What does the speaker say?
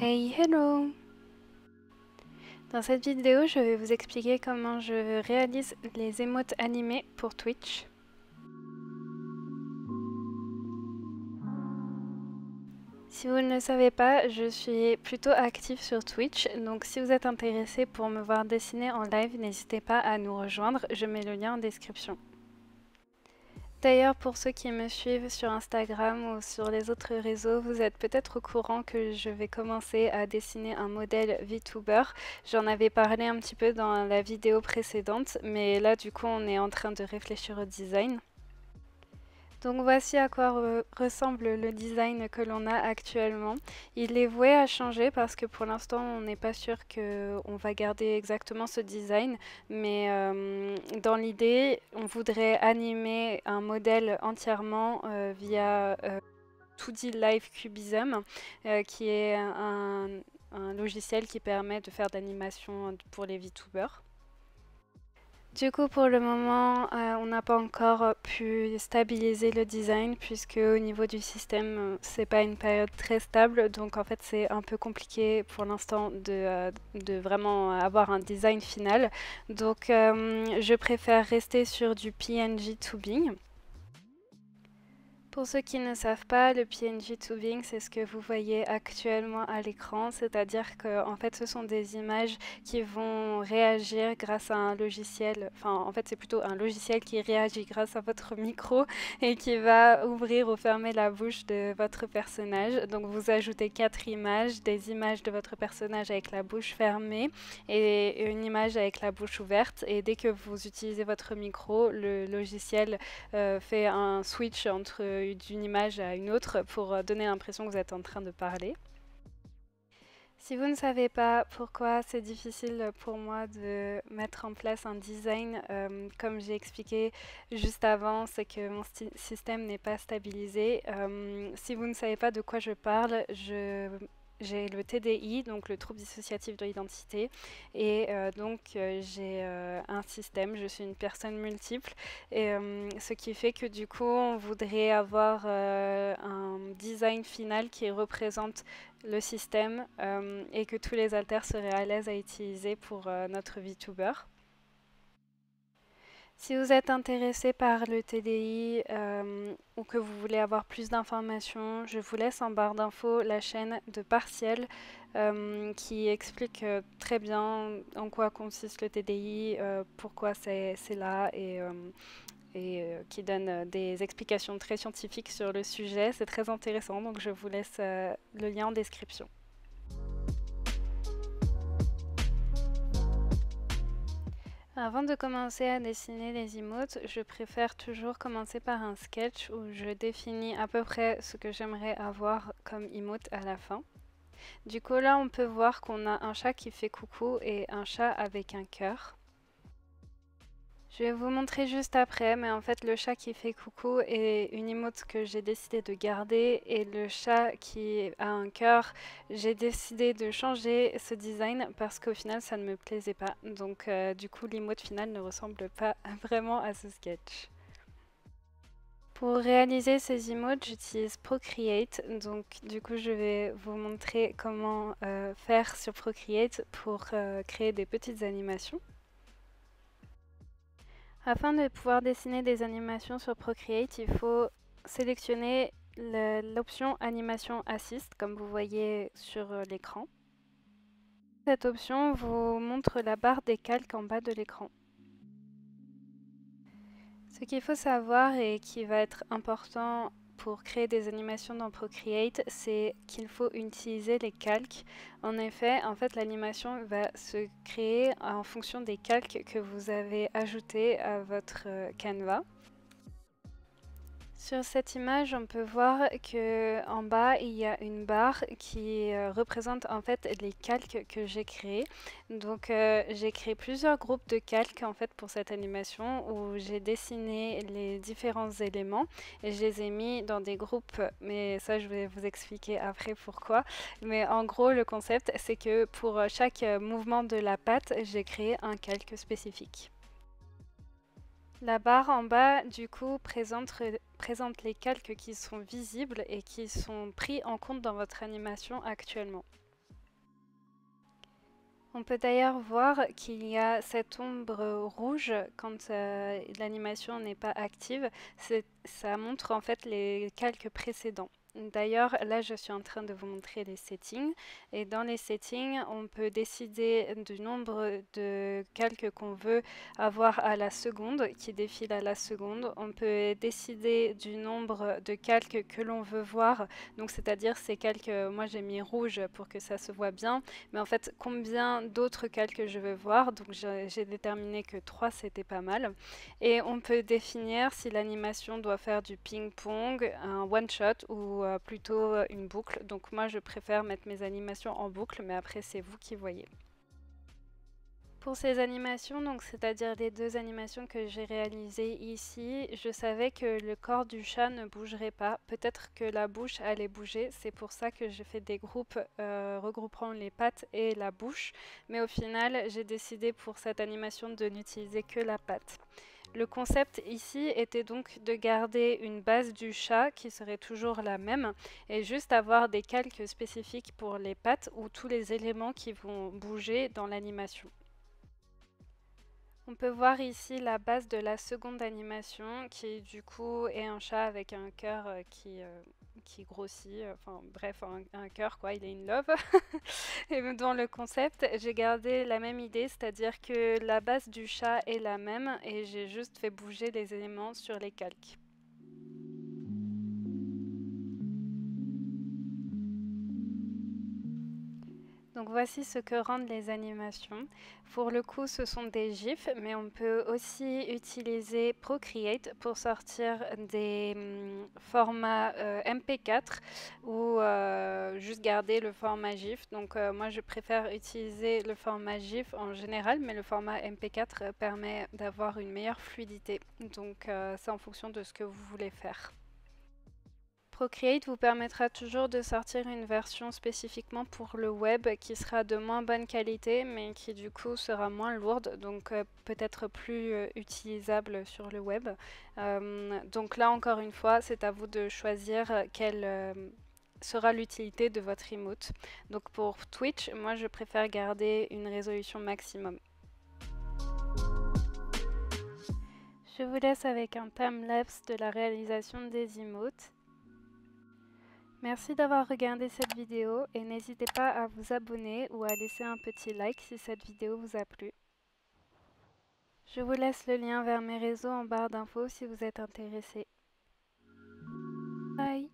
Hey, hello! Dans cette vidéo, je vais vous expliquer comment je réalise les émotes animées pour Twitch. Si vous ne le savez pas, je suis plutôt active sur Twitch, donc si vous êtes intéressé pour me voir dessiner en live, n'hésitez pas à nous rejoindre, je mets le lien en description. D'ailleurs, pour ceux qui me suivent sur Instagram ou sur les autres réseaux, vous êtes peut-être au courant que je vais commencer à dessiner un modèle VTuber. J'en avais parlé un petit peu dans la vidéo précédente, mais là du coup on est en train de réfléchir au design. Donc voici à quoi ressemble le design que l'on a actuellement. Il est voué à changer parce que pour l'instant on n'est pas sûr qu'on va garder exactement ce design, mais dans l'idée on voudrait animer un modèle entièrement via 2D Live Cubism, qui est un logiciel qui permet de faire de l'animation pour les VTubers. Du coup, pour le moment, on n'a pas encore pu stabiliser le design puisque au niveau du système, c'est pas une période très stable. Donc en fait, c'est un peu compliqué pour l'instant de vraiment avoir un design final. Donc je préfère rester sur du PNG tubing. Pour ceux qui ne savent pas, le PNG tubing, c'est ce que vous voyez actuellement à l'écran, c'est-à-dire que en fait, ce sont des images qui vont réagir grâce à un logiciel, enfin en fait c'est plutôt un logiciel qui réagit grâce à votre micro et qui va ouvrir ou fermer la bouche de votre personnage. Donc vous ajoutez 4 images, des images de votre personnage avec la bouche fermée et une image avec la bouche ouverte, et dès que vous utilisez votre micro, le logiciel fait un switch entre d'une image à une autre pour donner l'impression que vous êtes en train de parler. Si vous ne savez pas pourquoi c'est difficile pour moi de mettre en place un design, comme j'ai expliqué juste avant, c'est que mon système n'est pas stabilisé. Si vous ne savez pas de quoi je parle, j'ai le TDI, donc le trouble dissociatif de l'identité, et donc j'ai un système, je suis une personne multiple, et ce qui fait que du coup on voudrait avoir un design final qui représente le système et que tous les haltères seraient à l'aise à utiliser pour notre VTuber. Si vous êtes intéressé par le TDI ou que vous voulez avoir plus d'informations, je vous laisse en barre d'infos la chaîne de Partiel qui explique très bien en quoi consiste le TDI, pourquoi c'est là, et qui donne des explications très scientifiques sur le sujet. C'est très intéressant, donc je vous laisse le lien en description. Avant de commencer à dessiner les emotes, je préfère toujours commencer par un sketch où je définis à peu près ce que j'aimerais avoir comme emote à la fin. Du coup là on peut voir qu'on a un chat qui fait coucou et un chat avec un cœur. Je vais vous montrer juste après, mais en fait le chat qui fait coucou est une emote que j'ai décidé de garder, et le chat qui a un cœur, j'ai décidé de changer ce design parce qu'au final ça ne me plaisait pas. Donc du coup l'emote finale ne ressemble pas vraiment à ce sketch. Pour réaliser ces emotes, j'utilise Procreate, donc du coup je vais vous montrer comment faire sur Procreate pour créer des petites animations. Afin de pouvoir dessiner des animations sur Procreate, il faut sélectionner l'option Animation Assist, comme vous voyez sur l'écran. Cette option vous montre la barre des calques en bas de l'écran. Ce qu'il faut savoir et qui va être important pour créer des animations dans Procreate, c'est qu'il faut utiliser les calques. En effet, l'animation va se créer en fonction des calques que vous avez ajoutés à votre canevas. Sur cette image, on peut voir que en bas, il y a une barre qui représente en fait les calques que j'ai créés. Donc j'ai créé plusieurs groupes de calques en fait pour cette animation où j'ai dessiné les différents éléments et je les ai mis dans des groupes, mais ça je vais vous expliquer après pourquoi. Mais en gros, le concept c'est que pour chaque mouvement de la patte, j'ai créé un calque spécifique. La barre en bas, du coup, présente les calques qui sont visibles et qui sont pris en compte dans votre animation actuellement. On peut d'ailleurs voir qu'il y a cette ombre rouge quand l'animation n'est pas active. Ça montre en fait les calques précédents. D'ailleurs, là, je suis en train de vous montrer les settings. Et dans les settings, on peut décider du nombre de calques qu'on veut avoir à la seconde, qui défilent à la seconde. On peut décider du nombre de calques que l'on veut voir. Donc, c'est-à-dire ces calques, moi j'ai mis rouge pour que ça se voit bien. Mais en fait, combien d'autres calques je veux voir? Donc, j'ai déterminé que 3 c'était pas mal. Et on peut définir si l'animation doit faire du ping-pong, un one-shot ou plutôt une boucle. Donc moi je préfère mettre mes animations en boucle, mais après c'est vous qui voyez. Pour ces animations, donc c'est-à-dire les deux animations que j'ai réalisées ici, je savais que le corps du chat ne bougerait pas. Peut-être que la bouche allait bouger, c'est pour ça que j'ai fait des groupes regroupant les pattes et la bouche. Mais au final, j'ai décidé pour cette animation de n'utiliser que la patte. Le concept ici était donc de garder une base du chat qui serait toujours la même et juste avoir des calques spécifiques pour les pattes ou tous les éléments qui vont bouger dans l'animation. On peut voir ici la base de la seconde animation qui du coup est un chat avec un cœur qui grossit, enfin bref un cœur quoi, il est in love. Et dans le concept j'ai gardé la même idée, c'est-à-dire que la base du chat est la même et j'ai juste fait bouger les éléments sur les calques. Donc voici ce que rendent les animations. Pour le coup, ce sont des GIFs, mais on peut aussi utiliser Procreate pour sortir des formats MP4 ou juste garder le format GIF. Donc moi, je préfère utiliser le format GIF en général, mais le format MP4 permet d'avoir une meilleure fluidité. Donc c'est en fonction de ce que vous voulez faire. Procreate vous permettra toujours de sortir une version spécifiquement pour le web qui sera de moins bonne qualité mais qui du coup sera moins lourde, donc peut-être plus utilisable sur le web. Donc là encore une fois, c'est à vous de choisir quelle sera l'utilité de votre emote. Donc pour Twitch, moi je préfère garder une résolution maximum. Je vous laisse avec un time-lapse de la réalisation des emotes. Merci d'avoir regardé cette vidéo et n'hésitez pas à vous abonner ou à laisser un petit like si cette vidéo vous a plu. Je vous laisse le lien vers mes réseaux en barre d'infos si vous êtes intéressé. Bye!